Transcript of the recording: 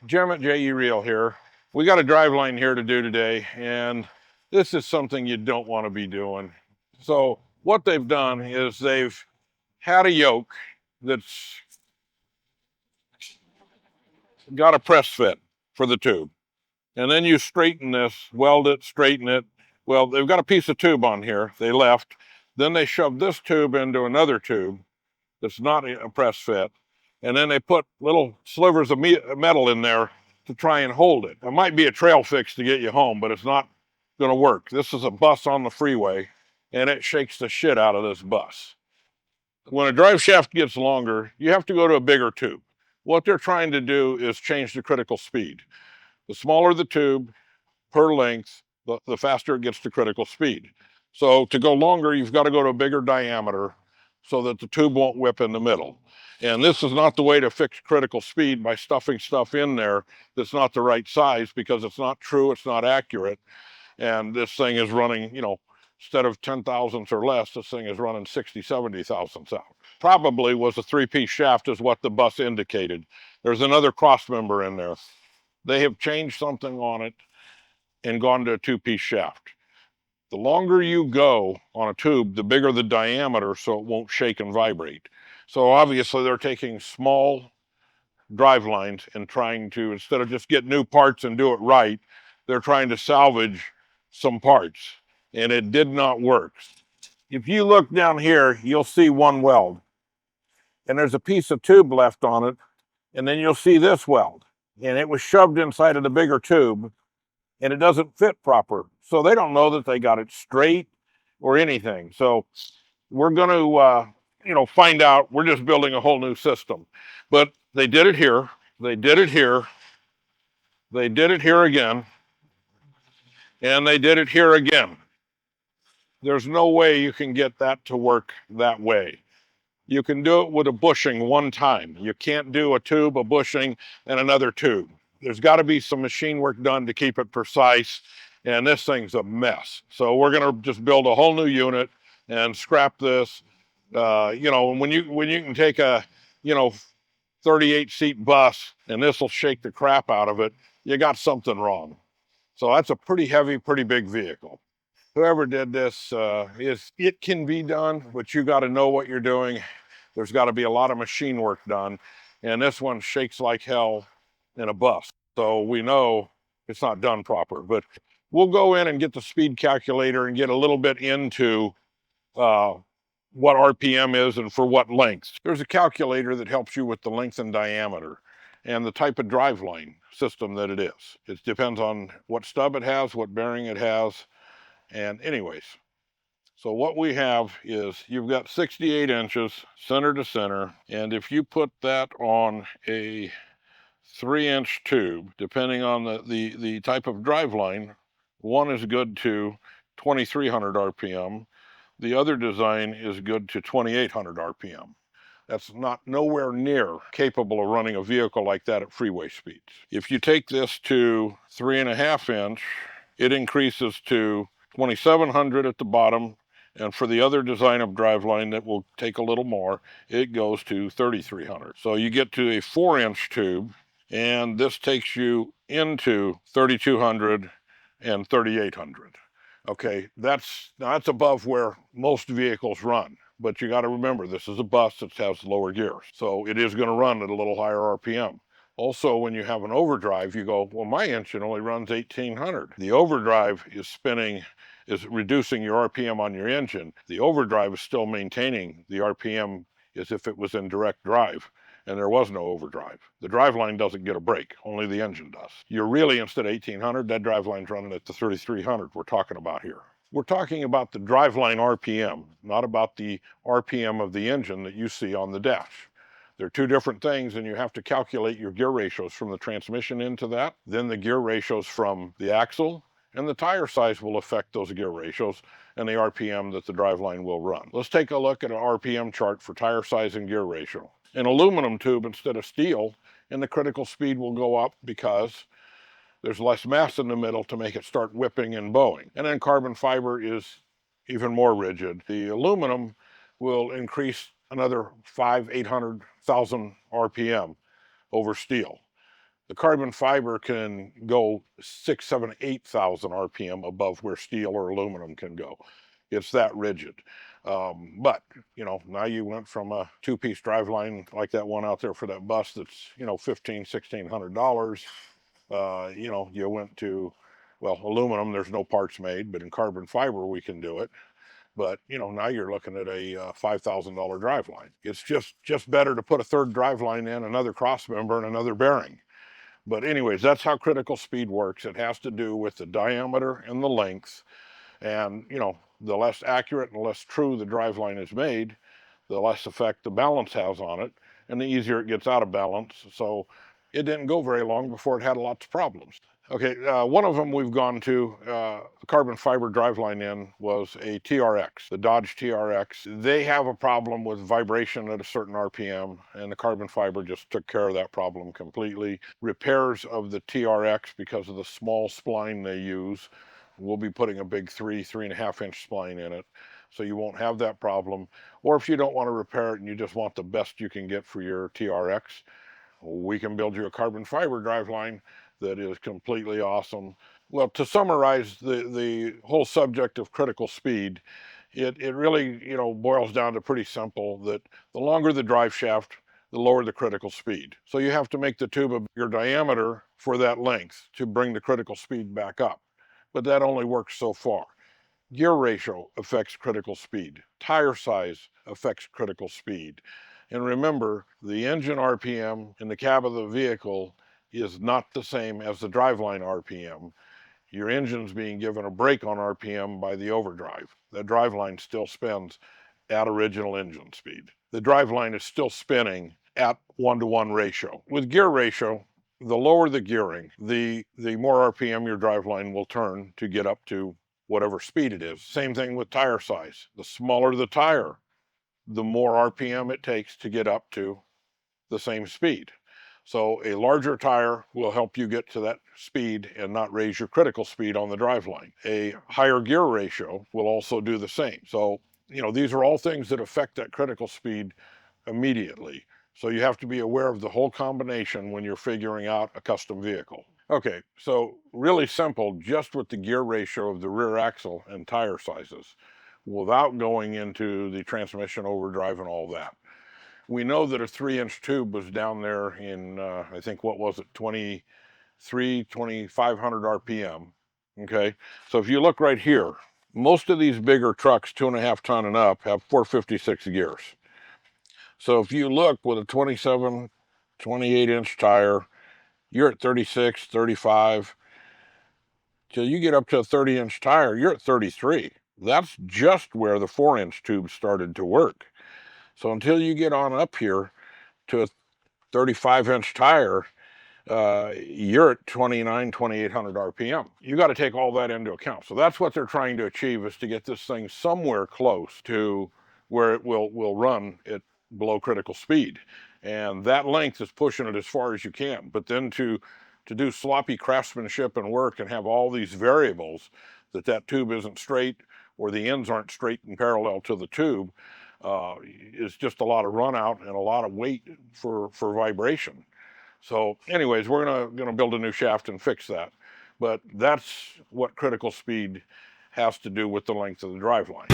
Jim at JE Reel here. We got a driveline here to do today, and this is something you don't want to be doing. So what they've done is they've had a yoke that's got a press fit for the tube. And then you straighten this, weld it, straighten it. Well, they've got a piece of tube on here. They left. Then they shoved this tube into another tube that's not a press fit. And then they put little slivers of metal in there to try and hold it. It might be a trail fix to get you home, but it's not going to work. This is a bus on the freeway, and it shakes the shit out of this bus. When a drive shaft gets longer, you have to go to a bigger tube. What they're trying to do is change the critical speed. The smaller the tube per length, the faster it gets to critical speed. So to go longer, you've got to go to a bigger diameter so that the tube won't whip in the middle. And this is not the way to fix critical speed, by stuffing stuff in there that's not the right size, because it's not true, it's not accurate. And this thing is running, instead of 10 thousandths or less, this thing is running 60, 70 thousandths out. Probably was a 3-piece shaft is what the bus indicated. There's another cross member in there. They have changed something on it and gone to a 2-piece shaft. The longer you go on a tube, the bigger the diameter, so it won't shake and vibrate. So obviously they're taking small drive lines and trying to, instead of just get new parts and do it right, they're trying to salvage some parts, and it did not work. If you look down here, you'll see one weld, and there's a piece of tube left on it, and then you'll see this weld, and it was shoved inside of the bigger tube, and it doesn't fit proper. So they don't know that they got it straight or anything. So we're going to, find out. We're just building a whole new system. But they did it here. They did it here. They did it here again. And they did it here again. There's no way you can get that to work that way. You can do it with a bushing one time. You can't do a tube, a bushing, and another tube. There's got to be some machine work done to keep it precise, and this thing's a mess. So we're going to just build a whole new unit and scrap this. When you can take a 38-seat bus and this will shake the crap out of it, you got something wrong. So that's a pretty heavy, pretty big vehicle. Whoever did this, it can be done, but you got to know what you're doing. There's got to be a lot of machine work done, and this one shakes like hell in a bus. So we know it's not done proper, but we'll go in and get the speed calculator and get a little bit into what RPM is and for what length. There's a calculator that helps you with the length and diameter and the type of driveline system that it is. It depends on what stub it has, what bearing it has, and anyways. So what we have is you've got 68 inches center to center, and if you put that on a 3-inch tube, depending on the type of driveline, one is good to 2300 RPM. The other design is good to 2800 RPM. That's nowhere near capable of running a vehicle like that at freeway speeds. If you take this to 3.5 inch, it increases to 2700 at the bottom, and for the other design of driveline that will take a little more, it goes to 3300. So you get to a 4-inch tube, and this takes you into 3200 and 3800. Okay, that's above where most vehicles run. But you got to remember, this is a bus that has lower gears, so it is going to run at a little higher RPM. Also, when you have an overdrive, you go, well, my engine only runs 1800. The overdrive is reducing your RPM on your engine. The overdrive is still maintaining the RPM as if it was in direct drive, and there was no overdrive. The driveline doesn't get a break, only the engine does. You're really, instead of 1800, that driveline's running at the 3300 we're talking about here. We're talking about the driveline RPM, not about the RPM of the engine that you see on the dash. They're two different things, and you have to calculate your gear ratios from the transmission into that, then the gear ratios from the axle, and the tire size will affect those gear ratios and the RPM that the driveline will run. Let's take a look at an RPM chart for tire size and gear ratio. An aluminum tube instead of steel, and the critical speed will go up because there's less mass in the middle to make it start whipping and bowing. And then carbon fiber is even more rigid. The aluminum will increase another 500,000, 800,000 RPM over steel. The carbon fiber can go 6, 7, 8,000 RPM above where steel or aluminum can go. It's that rigid. But, you know, now you went from a two-piece driveline like that one out there for that bus that's, you know, $1,500, $1,600. You know, you went to, well, aluminum, there's no parts made, but in carbon fiber, we can do it. But, you know, now you're looking at a $5,000 driveline. It's just better to put a third driveline in, another cross member, and another bearing. But anyways, that's how critical speed works. It has to do with the diameter and the length. And, you know, the less accurate and less true the driveline is made, the less effect the balance has on it, and the easier it gets out of balance. So it didn't go very long before it had lots of problems. Okay, one of them we've gone to, the carbon fiber driveline in was a TRX, the Dodge TRX. They have a problem with vibration at a certain RPM, and the carbon fiber just took care of that problem completely. Repairs of the TRX, because of the small spline they use, we'll be putting a big 3.5 inch spline in it, so you won't have that problem. Or if you don't want to repair it and you just want the best you can get for your TRX, we can build you a carbon fiber driveline that is completely awesome. Well, to summarize the whole subject of critical speed, it really, you know, boils down to pretty simple, that the longer the drive shaft, the lower the critical speed. So you have to make the tube a bigger diameter for that length to bring the critical speed back up. But that only works so far. Gear ratio affects critical speed. Tire size affects critical speed. And remember, the engine RPM in the cab of the vehicle is not the same as the driveline RPM. Your engine's being given a break on RPM by the overdrive. The driveline still spins at original engine speed. The driveline is still spinning at 1-to-1 ratio. With gear ratio, the lower the gearing, the more RPM your driveline will turn to get up to whatever speed it is. Same thing with tire size. The smaller the tire, the more RPM it takes to get up to the same speed. So a larger tire will help you get to that speed and not raise your critical speed on the driveline. A higher gear ratio will also do the same. So, you know, these are all things that affect that critical speed immediately. So you have to be aware of the whole combination when you're figuring out a custom vehicle. Okay, so really simple, just with the gear ratio of the rear axle and tire sizes, without going into the transmission overdrive and all that. We know that a 3-inch tube was down there in, I think, what was it, 2,500 RPM, okay? So if you look right here, most of these bigger trucks, 2.5 ton and up, have 456 gears. So if you look with a 27, 28-inch tire, you're at 36, 35. Till you get up to a 30-inch tire, you're at 33. That's just where the 4-inch tube started to work. So until you get on up here to a 35-inch tire, you're at 2,800 RPM. You got to take all that into account. So that's what they're trying to achieve, is to get this thing somewhere close to where it will run at below critical speed. And that length is pushing it as far as you can. But then to do sloppy craftsmanship and work and have all these variables, that tube isn't straight or the ends aren't straight and parallel to the tube, is just a lot of run out and a lot of weight for vibration. So anyways, we're gonna build a new shaft and fix that. But that's what critical speed has to do with the length of the driveline.